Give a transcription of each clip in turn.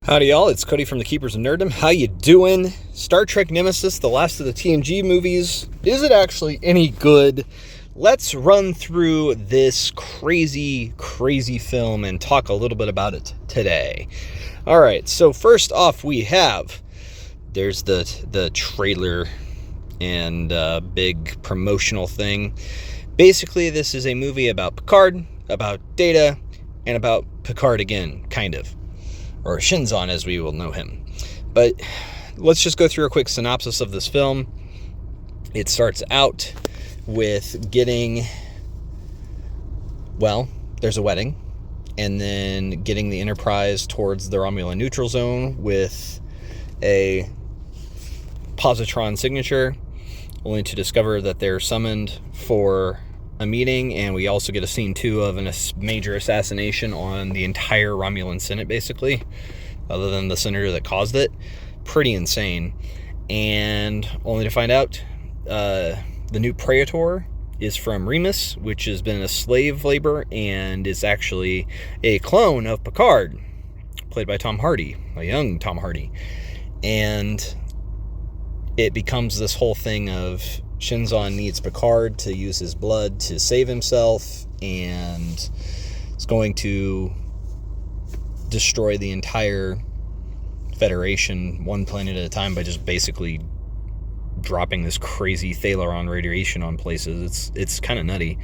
Howdy y'all, it's Cody from the Keepers of Nerddom. How you doing? Star Trek Nemesis, the last of the TNG movies. Is it actually any good? Let's run through this crazy film and talk a little bit about it today. Alright, so first off there's the trailer and big promotional thing. Basically, this is a movie about Picard, about Data, and about Picard again, kind of. Or Shinzon, as we will know him. But let's just go through a quick synopsis of this film. It starts out with there's a wedding, and then getting the Enterprise towards the Romulan neutral zone with a positron signature, only to discover that they're summoned for a meeting, and we also get a scene 2 of a major assassination on the entire Romulan Senate, basically, other than the senator that caused it. Pretty insane. And only to find out the new Praetor is from Remus, which has been a slave labor and is actually a clone of Picard, played by Tom Hardy, a young Tom Hardy. And it becomes this whole thing of Shinzon needs Picard to use his blood to save himself, and is going to destroy the entire Federation one planet at a time by just basically dropping this crazy Thalaron radiation on places. It's kind of nutty.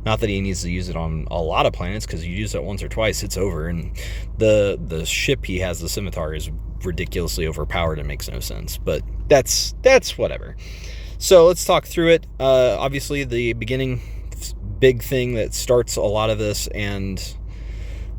Not that he needs to use it on a lot of planets, because you use it once or twice, it's over. And the ship he has, the Scimitar, is ridiculously overpowered and makes no sense. But that's whatever. So let's talk through it. Obviously, the beginning big thing that starts a lot of this and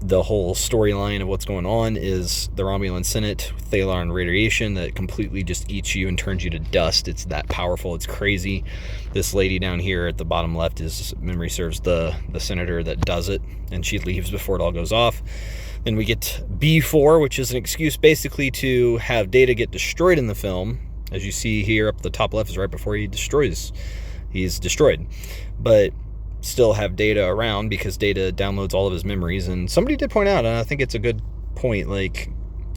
the whole storyline of what's going on is the Romulan Senate, Thalaron radiation that completely just eats you and turns you to dust. It's that powerful. It's crazy. This lady down here at the bottom left is, memory serves, the senator that does it, and she leaves before it all goes off. Then we get B4, which is an excuse basically to have Data get destroyed in the film. As you see here up the top left is right before he's destroyed. But still have Data around because Data downloads all of his memories. And somebody did point out, and I think it's a good point, like,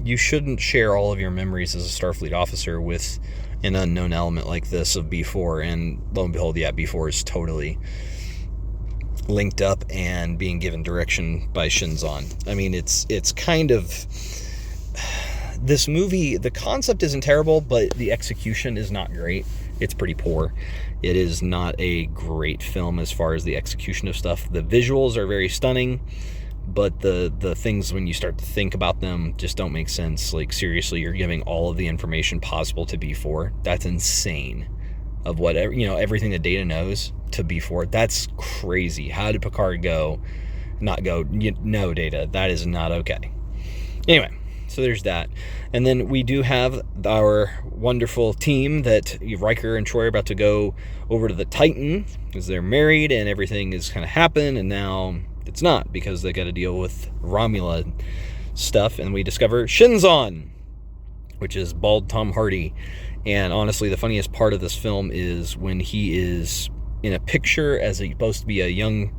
you shouldn't share all of your memories as a Starfleet officer with an unknown element like this of B4. And lo and behold, yeah, B4 is totally linked up and being given direction by Shinzon. I mean, it's kind of... This movie, the concept isn't terrible, but the execution is not great. It's pretty poor. It is not a great film as far as the execution of stuff. The visuals are very stunning, but the things when you start to think about them just don't make sense. Like, seriously, you're giving all of the information possible to B4. That's insane. Of whatever, everything that Data knows to B4. That's crazy. How did Picard not go, no, Data, that is not okay. Anyway. So there's that. And then we do have our wonderful team that Riker and Troy are about to go over to the Titan because they're married and everything is kind of happened, and now it's not because they got to deal with Romulan stuff. And we discover Shinzon, which is bald Tom Hardy. And honestly, the funniest part of this film is when he is in a picture as supposed to be a young...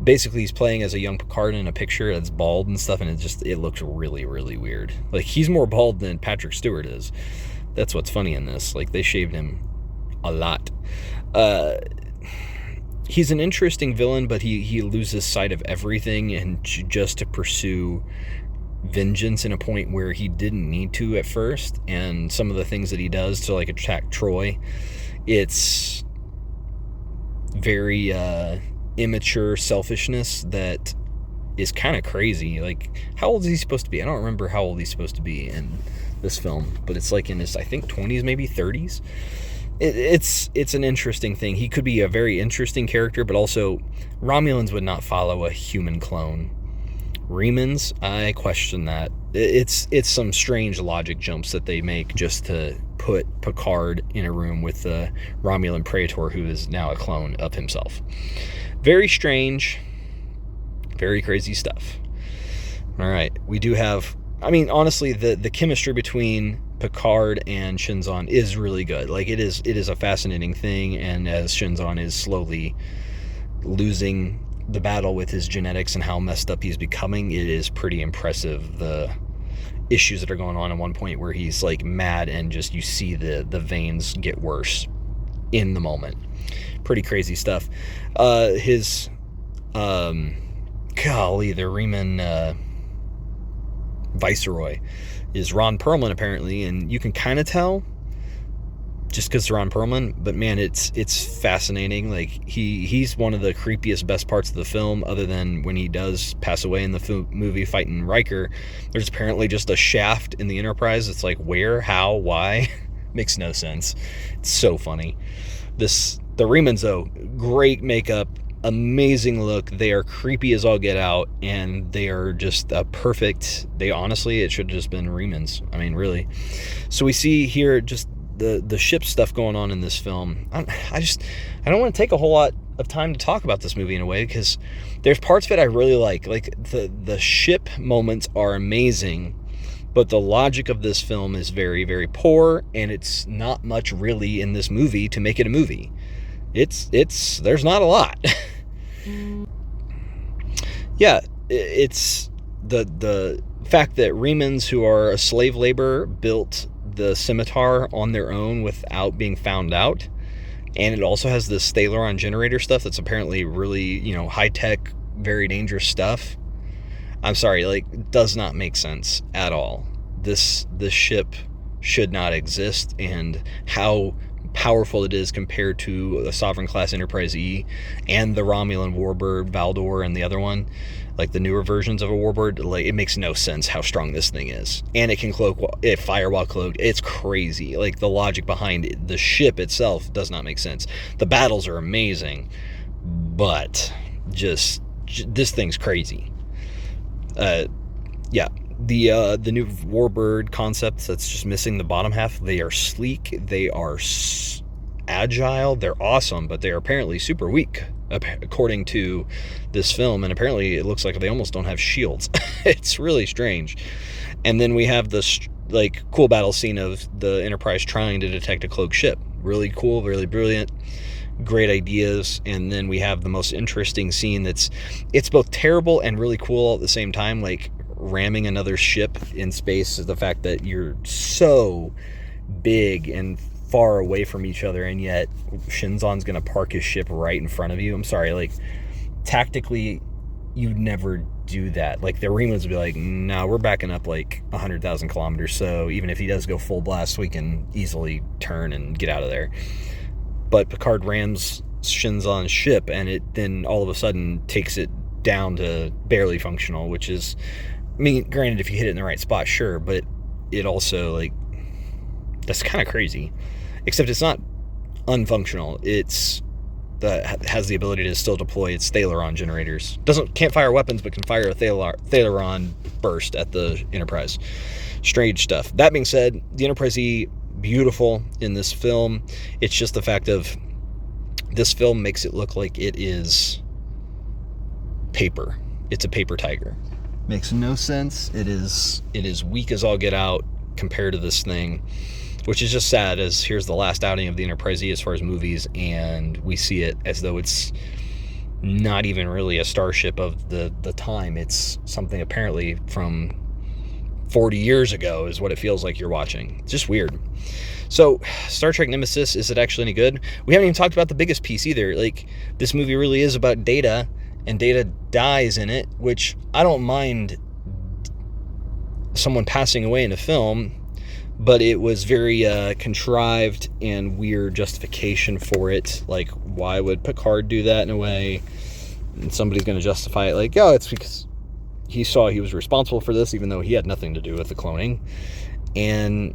Basically, he's playing as a young Picard in a picture that's bald and stuff, and it looks really, really weird. Like, he's more bald than Patrick Stewart is. That's what's funny in this. Like, they shaved him a lot. He's an interesting villain, but he loses sight of everything and just to pursue vengeance in a point where he didn't need to at first. And some of the things that he does to, like, attack Troy, it's very... immature selfishness that is kind of crazy. Like, how old is he supposed to be? I don't remember how old he's supposed to be in this film, but it's like in his, I think, 20s, maybe 30s. It's an interesting thing. He could be a very interesting character, but also Romulans would not follow a human clone. Remans, I question that. It's some strange logic jumps that they make just to put Picard in a room with the Romulan Praetor, who is now a clone of himself. Very strange, very crazy stuff. All right, we do have... I mean, honestly, the chemistry between Picard and Shinzon is really good. Like, it is a fascinating thing, and as Shinzon is slowly losing the battle with his genetics and how messed up he's becoming, it is pretty impressive, the issues that are going on at one point where he's like mad and just you see the veins get worse in the moment. Pretty crazy stuff. His golly, the Riemann Viceroy is Ron Perlman apparently, and you can kind of tell just because it's Ron Perlman, but man, it's fascinating. Like he's one of the creepiest, best parts of the film, other than when he does pass away in the movie fighting Riker. There's apparently just a shaft in the Enterprise. It's like where, how, why? Makes no sense. It's so funny. The Riemanns though, great makeup, amazing look. They are creepy as all get out, and they are just a perfect. They honestly, it should have just been Riemanns. I mean, really. So we see here just the ship stuff going on in this film. I don't want to take a whole lot of time to talk about this movie in a way, because there's parts of it I really like the ship moments are amazing, but the logic of this film is very, very poor, and it's not much really in this movie to make it a movie. There's not a lot. Yeah, it's the fact that Riemanns, who are a slave labor, built the scimitar on their own without being found out, and it also has this Thalaron generator stuff that's apparently really, high-tech, very dangerous stuff. I'm sorry, like, does not make sense at all. This ship should not exist, and how powerful it is compared to a Sovereign class Enterprise E and the Romulan Warbird Valdor and the other one, like the newer versions of a Warbird. Like, it makes no sense how strong this thing is, and it can fire while cloaked. It's crazy. Like, the logic behind it, the ship itself does not make sense. The battles are amazing, but just this thing's crazy. Yeah. The new Warbird concepts, that's just missing the bottom half. They are sleek, they are agile, they're awesome, but they are apparently super weak, according to this film, and apparently it looks like they almost don't have shields. It's really strange. And then we have this cool battle scene of the Enterprise trying to detect a cloaked ship. Really cool, really brilliant, great ideas. And then we have the most interesting scene it's both terrible and really cool all at the same time, like ramming another ship in space. Is the fact that you're so big and far away from each other, and yet Shinzon's gonna park his ship right in front of you. I'm sorry, like, tactically you'd never do that. Like, the Riemanns would be like, no, we're backing up like 100,000 kilometers, so even if he does go full blast, we can easily turn and get out of there. But Picard rams Shinzon's ship, and it then all of a sudden takes it down to barely functional, which is, I mean, granted, if you hit it in the right spot, sure, but it also, like, that's kind of crazy. Except it's not unfunctional. It's has the ability to still deploy its Thalaron generators. Can't fire weapons, but can fire a Thalaron burst at the Enterprise. Strange stuff. That being said, the Enterprise E, beautiful in this film. It's just the fact of this film makes it look like it is paper. It's a paper tiger. Makes no sense. It is weak as all get out compared to this thing, which is just sad, as here's the last outing of the Enterprise E as far as movies, and we see it as though it's not even really a starship of the time. It's something apparently from 40 years ago is what it feels like you're watching. It's just weird. So, Star Trek Nemesis, is it actually any good? We haven't even talked about the biggest piece either. Like, this movie really is about Data, and Data dies in it, which I don't mind someone passing away in a film, but it was very contrived and weird justification for it. Like, why would Picard do that in a way? And somebody's going to justify it like, oh, it's because he saw he was responsible for this, even though he had nothing to do with the cloning. And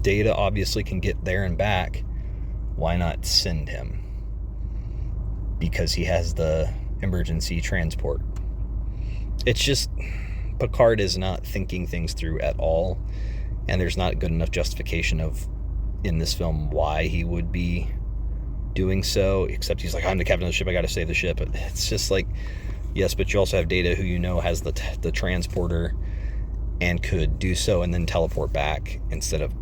Data obviously can get there and back. Why not send him? Because he has the emergency transport. It's just, Picard is not thinking things through at all, and there's not good enough justification in this film why he would be doing so, except he's like, I'm the captain of the ship, I gotta save the ship. It's just like, yes, but you also have Data, who has the transporter and could do so and then teleport back instead of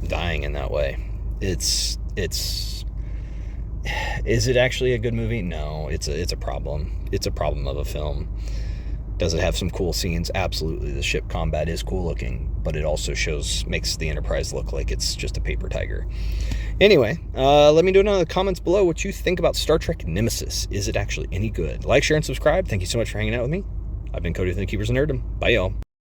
dying in that way. Is it actually a good movie? No, it's a problem. It's a problem of a film. Does it have some cool scenes? Absolutely. The ship combat is cool looking, but it also makes the Enterprise look like it's just a paper tiger. Anyway, let me know down in the comments below what you think about Star Trek Nemesis. Is it actually any good? Like, share, and subscribe. Thank you so much for hanging out with me. I've been Cody from the Keepers of Nerddom. Bye, y'all.